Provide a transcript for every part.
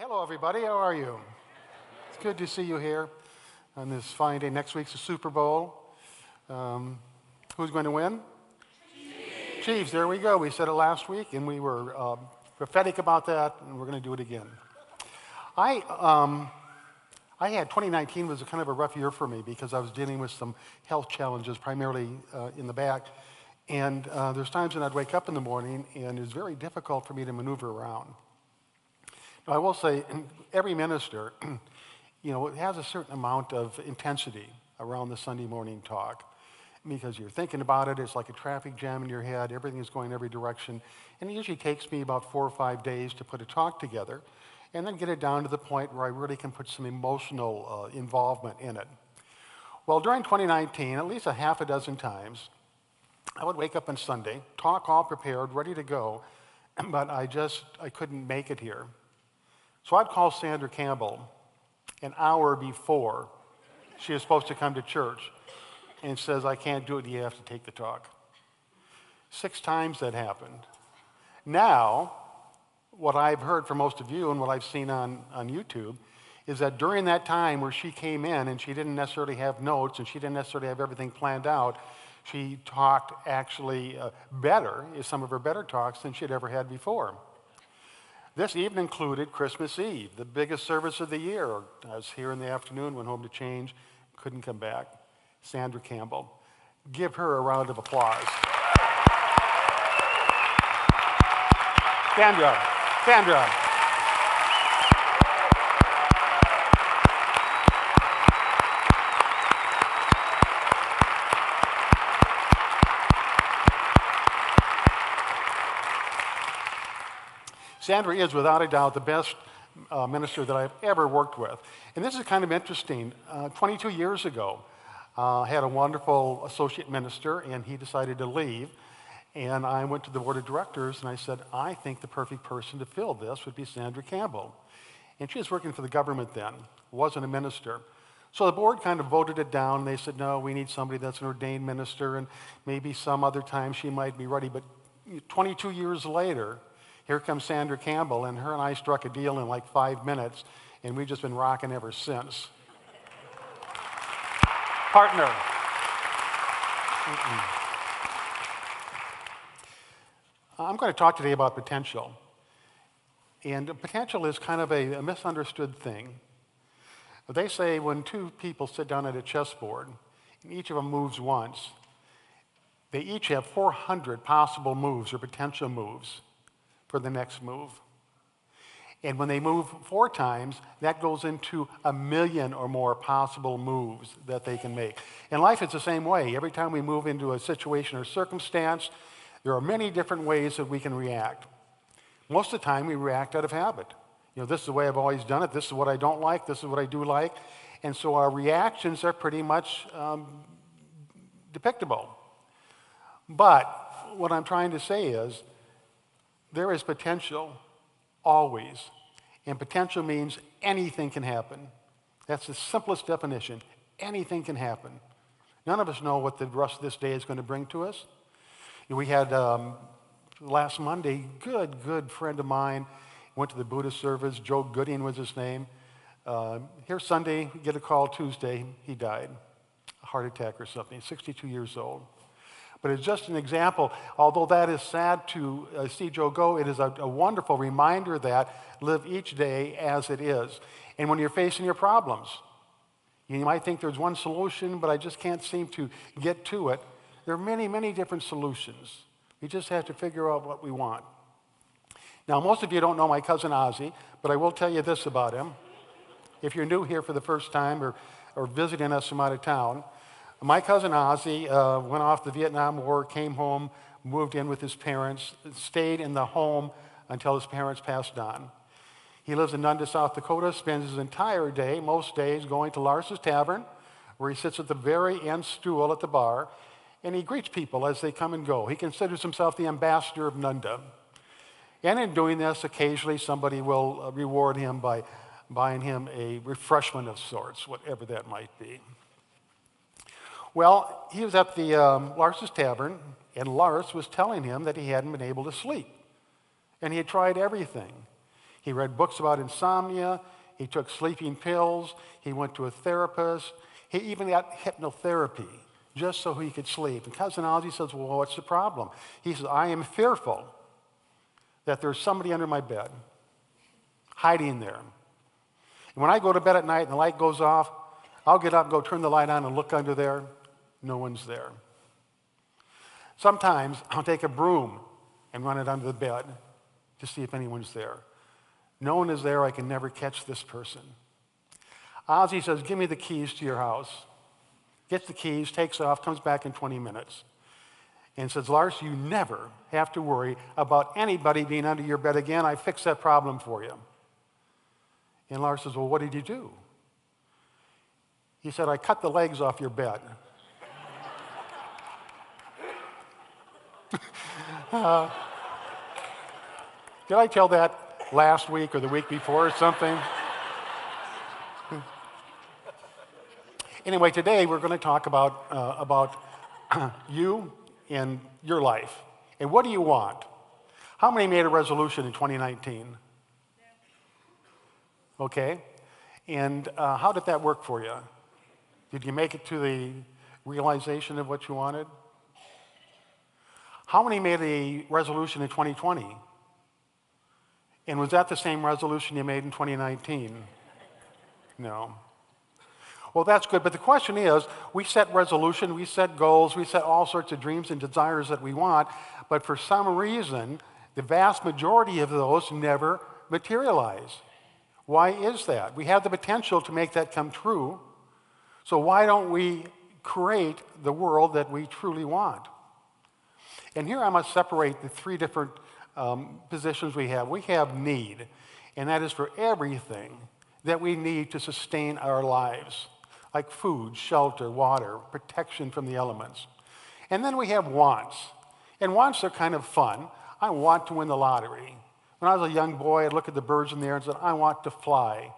Hello, everybody. How are you? It's good to see you here on this fine day. Next week's the Super Bowl. Who's going to win? Chiefs. There we go. We said it last week, and we were prophetic about that, and we're going to do it again. I had 2019 was kind of a rough year for me because I was dealing with some health challenges, primarily in the back. And there's times when I'd wake up in the morning, and it's very difficult for me to maneuver around. Now, I will say, every minister, has a certain amount of intensity around the Sunday morning talk because you're thinking about it. It's like a traffic jam in your head. Everything is going every direction. And it usually takes me about 4 or 5 days to put a talk together and then get it down to the point where I really can put some emotional involvement in it. Well, during 2019, at least a half a dozen times, I would wake up on Sunday, talk all prepared, ready to go, but I couldn't make it here. So I'd call Sandra Campbell an hour before she was supposed to come to church and says, I can't do it, you have to take the talk. 6 times that happened. Now, what I've heard from most of you and what I've seen on YouTube is that during that time where she came in and she didn't necessarily have notes and she didn't necessarily have everything planned out, she talked actually better, some of her better talks than she'd ever had before. This even included Christmas Eve, the biggest service of the year. I was here in the afternoon, went home to change, couldn't come back. Sandra Campbell. Give her a round of applause. Sandra. Sandra is, without a doubt, the best minister that I've ever worked with. And this is kind of interesting. 22 years ago, I had a wonderful associate minister, and he decided to leave. And I went to the board of directors, and I said, I think the perfect person to fill this would be Sandra Campbell. And she was working for the government then, wasn't a minister. So the board kind of voted it down. They said, no, we need somebody that's an ordained minister, and maybe some other time she might be ready. But 22 years later, here comes Sandra Campbell, and her and I struck a deal in like 5 minutes, and we've just been rocking ever since. Partner. I'm going to talk today about potential. And potential is kind of a misunderstood thing. They say when 2 people sit down at a chessboard, and each of them moves once, they each have 400 possible moves or potential moves for the next move. And when they move 4 times, that goes into 1 million or more possible moves that they can make. In life, it's the same way. Every time we move into a situation or circumstance, there are many different ways that we can react. Most of the time, we react out of habit. This is the way I've always done it. This is what I don't like. This is what I do like. And so our reactions are pretty much depictable. But what I'm trying to say is, there is potential always. And potential means anything can happen. That's the simplest definition. Anything can happen. None of us know what the rest of this day is going to bring to us. We had last Monday, good friend of mine, went to the Buddhist service. Joe Gooding was his name. Here Sunday, get a call Tuesday, he died. A heart attack or something, 62 years old. But it's just an example. Although that is sad to see Joe go, it is a wonderful reminder that live each day as it is. And when you're facing your problems, you might think there's one solution, but I just can't seem to get to it. There are many different solutions. We just have to figure out what we want. Now, most of you don't know my cousin Ozzy, but I will tell you this about him. If you're new here for the first time or visiting us from out of town, my cousin Ozzy went off the Vietnam War, came home, moved in with his parents, stayed in the home until his parents passed on. He lives in Nunda, South Dakota, spends his entire day, most days, going to Lars's Tavern, where he sits at the very end stool at the bar, and he greets people as they come and go. He considers himself the ambassador of Nunda. And in doing this, occasionally somebody will reward him by buying him a refreshment of sorts, whatever that might be. Well, he was at the Lars's Tavern, and Lars was telling him that he hadn't been able to sleep. And he had tried everything. He read books about insomnia. He took sleeping pills. He went to a therapist. He even got hypnotherapy just so he could sleep. And Cousin Ozzy says, well, what's the problem? He says, I am fearful that there's somebody under my bed hiding there. And when I go to bed at night and the light goes off, I'll get up and go turn the light on and look under there. No one's there. Sometimes I'll take a broom and run it under the bed to see if anyone's there. No one is there. I can never catch this person. Ozzy says, give me the keys to your house. Gets the keys, takes off, comes back in 20 minutes. And says, Lars, you never have to worry about anybody being under your bed again. I fixed that problem for you. And Lars says, well, what did you do? He said, I cut the legs off your bed. Did I tell that last week or the week before or something? Anyway, today we're going to talk about you and your life. And what do you want? How many made a resolution in 2019? Okay. And how did that work for you? Did you make it to the realization of what you wanted? How many made a resolution in 2020? And was that the same resolution you made in 2019? No. Well, that's good, but the question is, we set resolution, we set goals, we set all sorts of dreams and desires that we want, but for some reason, the vast majority of those never materialize. Why is that? We have the potential to make that come true, so why don't we create the world that we truly want? And here I must separate the three different positions we have. We have need, and that is for everything that we need to sustain our lives, like food, shelter, water, protection from the elements. And then we have wants, and wants are kind of fun. I want to win the lottery. When I was a young boy, I'd look at the birds in the air and say, I want to fly.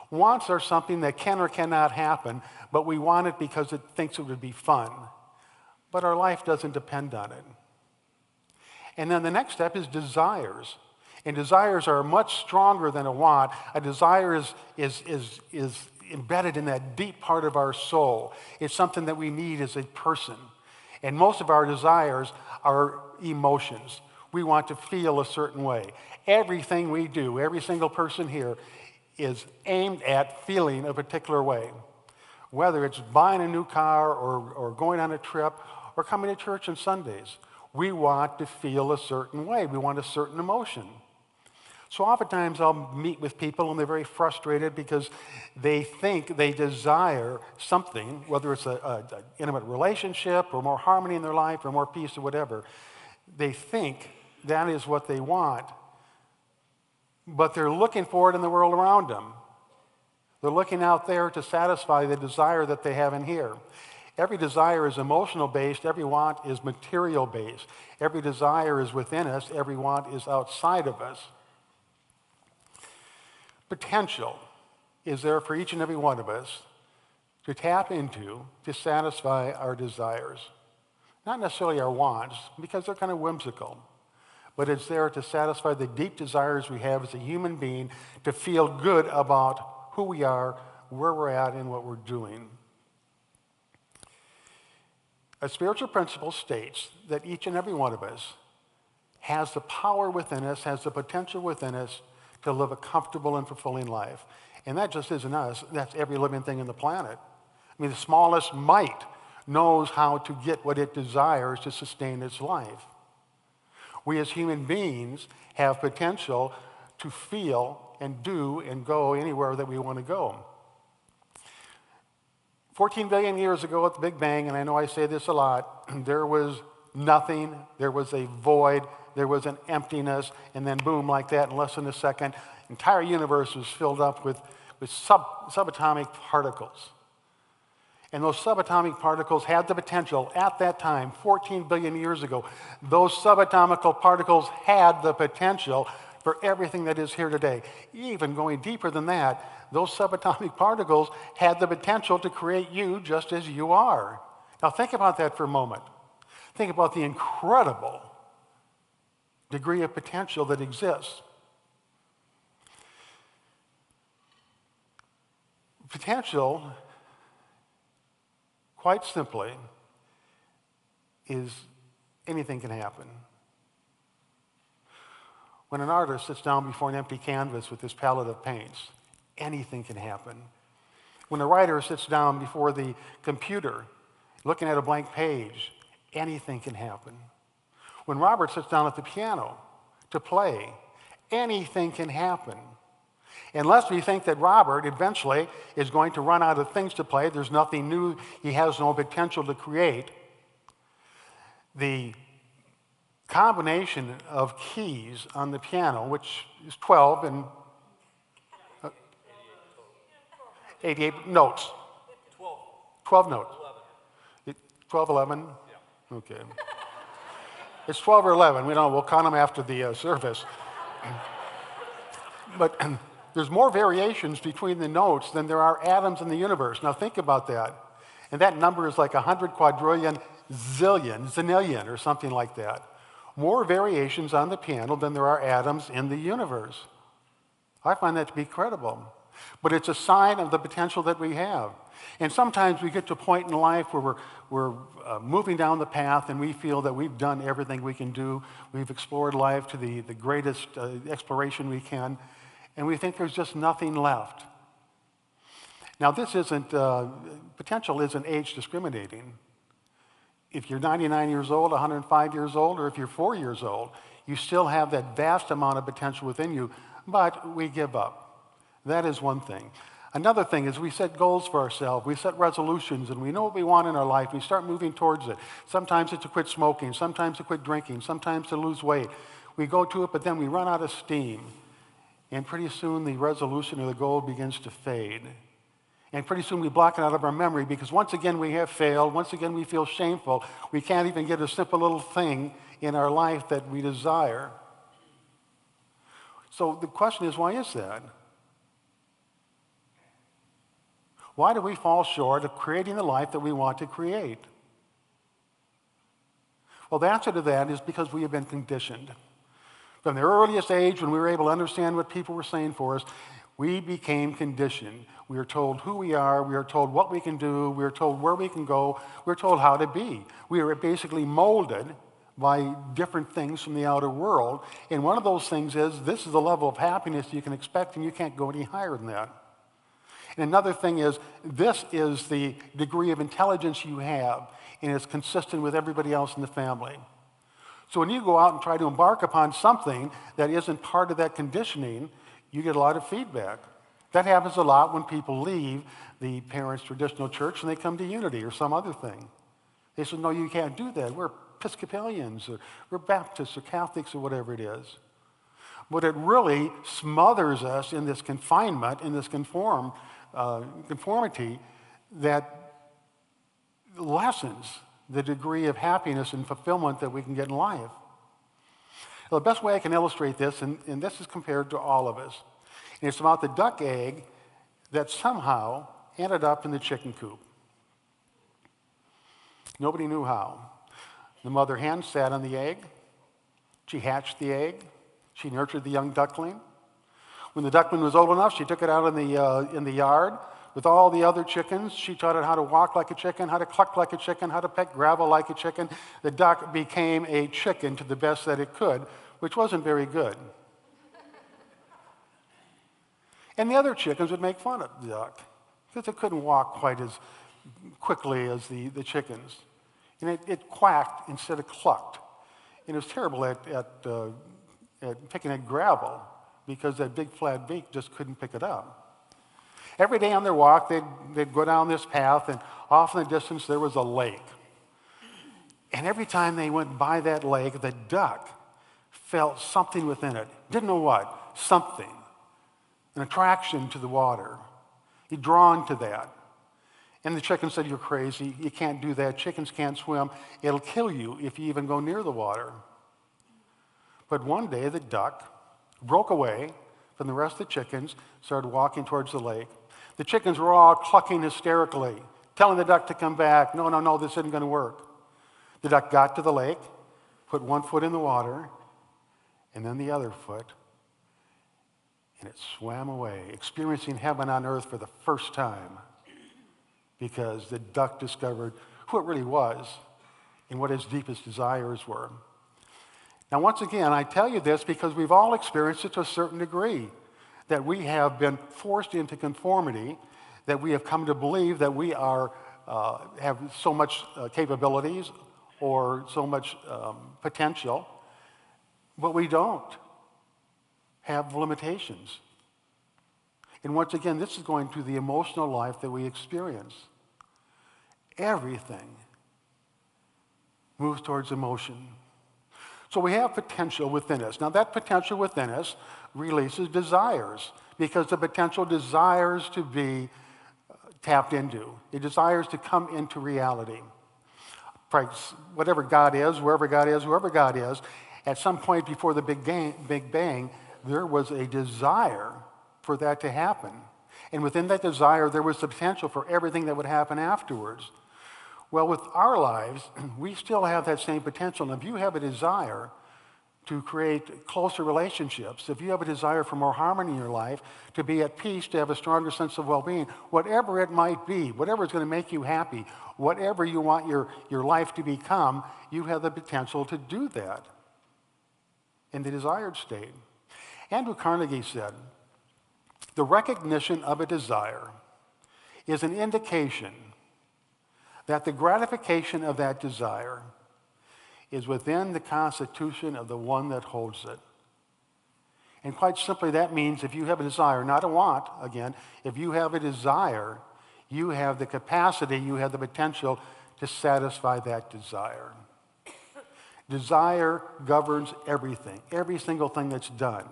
Wants are something that can or cannot happen, but we want it because it thinks it would be fun. But our life doesn't depend on it. And then the next step is desires. And desires are much stronger than a want. A desire is embedded in that deep part of our soul. It's something that we need as a person. And most of our desires are emotions. We want to feel a certain way. Everything we do, every single person here, is aimed at feeling a particular way. Whether it's buying a new car or going on a trip or coming to church on Sundays, we want to feel a certain way. We want a certain emotion. So oftentimes I'll meet with people and they're very frustrated because they think they desire something, whether it's an intimate relationship or more harmony in their life or more peace or whatever. They think that is what they want, but they're looking for it in the world around them. They're looking out there to satisfy the desire that they have in here. Every desire is emotional-based. Every want is material-based. Every desire is within us. Every want is outside of us. Potential is there for each and every one of us to tap into to satisfy our desires. Not necessarily our wants, because they're kind of whimsical, but it's there to satisfy the deep desires we have as a human being to feel good about who we are, where we're at, and what we're doing. A spiritual principle states that each and every one of us has the power within us, has the potential within us to live a comfortable and fulfilling life. And that just isn't us, that's every living thing on the planet. I mean, the smallest mite knows how to get what it desires to sustain its life. We as human beings have potential to feel and do and go anywhere that we want to go. 14 billion years ago at the Big Bang, and I know I say this a lot, there was nothing, there was a void, there was an emptiness, and then boom, like that, in less than a second, the entire universe was filled up with subatomic particles. And those subatomic particles had the potential at that time, 14 billion years ago, those subatomic particles had the potential for everything that is here today. Even going deeper than that, those subatomic particles had the potential to create you just as you are. Now think about that for a moment. Think about the incredible degree of potential that exists. Potential, quite simply, is anything can happen. When an artist sits down before an empty canvas with his palette of paints, anything can happen. When a writer sits down before the computer looking at a blank page, anything can happen. When Robert sits down at the piano to play, anything can happen. Unless we think that Robert eventually is going to run out of things to play, there's nothing new, he has no potential to create, the combination of keys on the piano, which is 12 and 88 notes. 12 notes. 12, 11? Yeah. Okay. It's 12 or 11. We'll count them after the service. But there's more variations between the notes than there are atoms in the universe. Now think about that. And that number is like 100 quadrillion, zillion, zenillion, or something like that. More variations on the piano than there are atoms in the universe. I find that to be credible. But it's a sign of the potential that we have. And sometimes we get to a point in life where we're moving down the path and we feel that we've done everything we can do. We've explored life to the greatest exploration we can. And we think there's just nothing left. Now this isn't, potential isn't age discriminating. If you're 99 years old, 105 years old, or if you're 4 years old, you still have that vast amount of potential within you, but we give up. That is one thing. Another thing is we set goals for ourselves. We set resolutions, and we know what we want in our life. We start moving towards it. Sometimes it's to quit smoking. Sometimes to quit drinking. Sometimes to lose weight. We go to it, but then we run out of steam. And pretty soon the resolution or the goal begins to fade. And pretty soon we block it out of our memory because once again we have failed. Once again we feel shameful. We can't even get a simple little thing in our life that we desire. So the question is, why is that? Why do we fall short of creating the life that we want to create? Well, the answer to that is because we have been conditioned. From the earliest age, when we were able to understand what people were saying for us, we became conditioned. We are told who we are. We are told what we can do. We are told where we can go. We're told how to be. We are basically molded by different things from the outer world. And one of those things is this is the level of happiness you can expect, and you can't go any higher than that. And another thing is this is the degree of intelligence you have, and it's consistent with everybody else in the family. So when you go out and try to embark upon something that isn't part of that conditioning, you get a lot of feedback. That happens a lot when people leave the parents' traditional church and they come to Unity or some other thing. They say, no, you can't do that. We're Episcopalians, or we're Baptists or Catholics or whatever it is. But it really smothers us in this confinement, in this conformity that lessens the degree of happiness and fulfillment that we can get in life. Well, the best way I can illustrate this, and this is compared to all of us, and it's about the duck egg that somehow ended up in the chicken coop. Nobody knew how. The mother hen sat on the egg. She hatched the egg. She nurtured the young duckling. When the duckling was old enough, she took it out in the yard with all the other chickens. She taught it how to walk like a chicken, how to cluck like a chicken, how to peck gravel like a chicken. The duck became a chicken to the best that it could, which wasn't very good. And the other chickens would make fun of the duck because it couldn't walk quite as quickly as the chickens. And it quacked instead of clucked. And it was terrible at picking at gravel because that big flat beak just couldn't pick it up. Every day on their walk, they'd go down this path, and off in the distance there was a lake. And every time they went by that lake, the duck felt something within it. Didn't know what, something. An attraction to the water. He'd drawn to that. And the chicken said, you're crazy. You can't do that. Chickens can't swim. It'll kill you if you even go near the water. But one day the duck broke away from the rest of the chickens, started walking towards the lake. The chickens were all clucking hysterically, telling the duck to come back. No, no, no, this isn't going to work. The duck got to the lake, put one foot in the water, and then the other foot. and it swam away, experiencing heaven on earth for the first time, because the duck discovered who it really was and what his deepest desires were. Now, once again, I tell you this because we've all experienced it to a certain degree, that we have been forced into conformity, that we have come to believe that we are have so much capabilities or so much potential, but we don't have limitations. And once again, this is going to the emotional life that we experience. Everything moves towards emotion. So we have potential within us. Now that potential within us releases desires, because the potential desires to be tapped into. It desires to come into reality. Whatever God is, wherever God is, whoever God is, at some point before the Big Bang, there was a desire for that to happen. And within that desire, there was the potential for everything that would happen afterwards. Well, with our lives, we still have that same potential. And if you have a desire to create closer relationships, if you have a desire for more harmony in your life, to be at peace, to have a stronger sense of well-being, whatever it might be, whatever is going to make you happy, whatever you want your life to become, you have the potential to do that in the desired state. Andrew Carnegie said, the recognition of a desire is an indication that the gratification of that desire is within the constitution of the one that holds it. And quite simply, that means if you have a desire, not a want, again, if you have a desire, you have the capacity, you have the potential to satisfy that desire. Desire governs everything, every single thing that's done.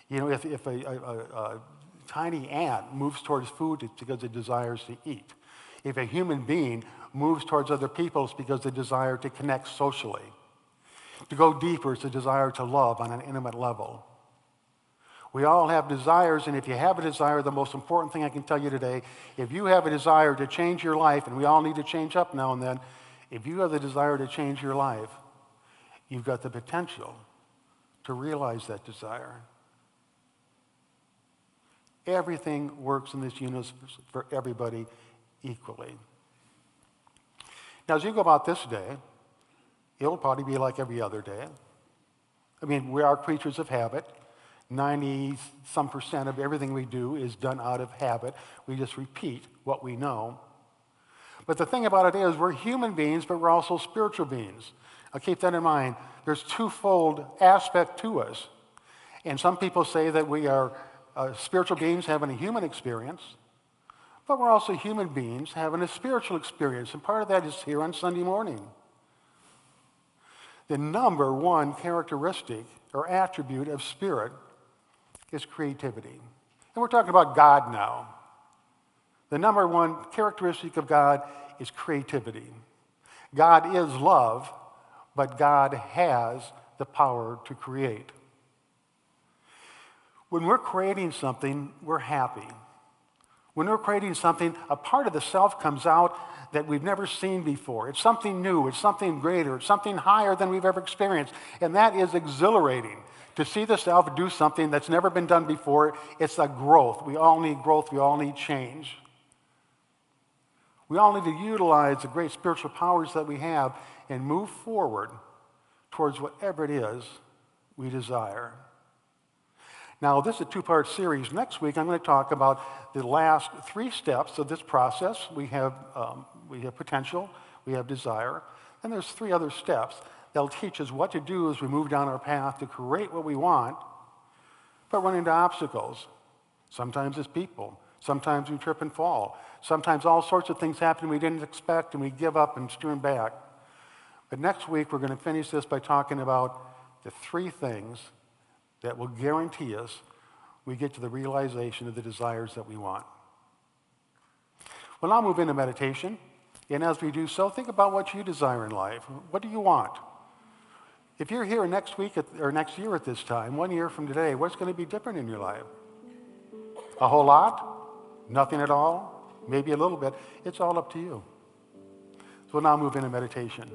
You know, if a tiny ant moves towards food, it's because it desires to eat. If a human being moves towards other people, it's because they desire to connect socially. To go deeper is a desire to love on an intimate level. We all have desires, and if you have a desire, the most important thing I can tell you today, if you have a desire to change your life, and we all need to change up now and then, if you have the desire to change your life, you've got the potential to realize that desire. Everything works in this universe for everybody equally. Now, as you go about this day, it'll probably be like every other day. I mean, we are creatures of habit. 90-some% of everything we do is done out of habit. We just repeat what we know. But the thing about it is, we're human beings, but we're also spiritual beings. I'll keep that in mind. There's twofold aspect to us. And some people say that we are spiritual beings having a human experience, but we're also human beings having a spiritual experience, and part of that is here on Sunday morning. The number one characteristic or attribute of spirit is creativity. And we're talking about God now. The number one characteristic of God is creativity. God is love, but God has the power to create. When we're creating something, we're happy. When we're creating something, a part of the self comes out that we've never seen before. It's something new, it's something greater, it's something higher than we've ever experienced. And that is exhilarating, to see the self do something that's never been done before. It's a growth. We all need growth, we all need change. We all need to utilize the great spiritual powers that we have and move forward towards whatever it is we desire. Now, this is a two-part series. Next week, I'm going to talk about the last 3 steps of this process. We have potential, we have desire, and there's 3 other steps that'll teach us what to do as we move down our path to create what we want, but run into obstacles. Sometimes it's people. Sometimes we trip and fall. Sometimes all sorts of things happen we didn't expect, and we give up and turn back. But next week, we're going to finish this by talking about the 3 things that will guarantee us we get to the realization of the desires that we want. Well, I'll move into meditation, and as we do so, think about what you desire in life. What do you want? If you're here next week or next year at this time, 1 year from today, what's going to be different in your life? A whole lot? Nothing at all? Maybe a little bit? It's all up to you. So we'll now move into meditation.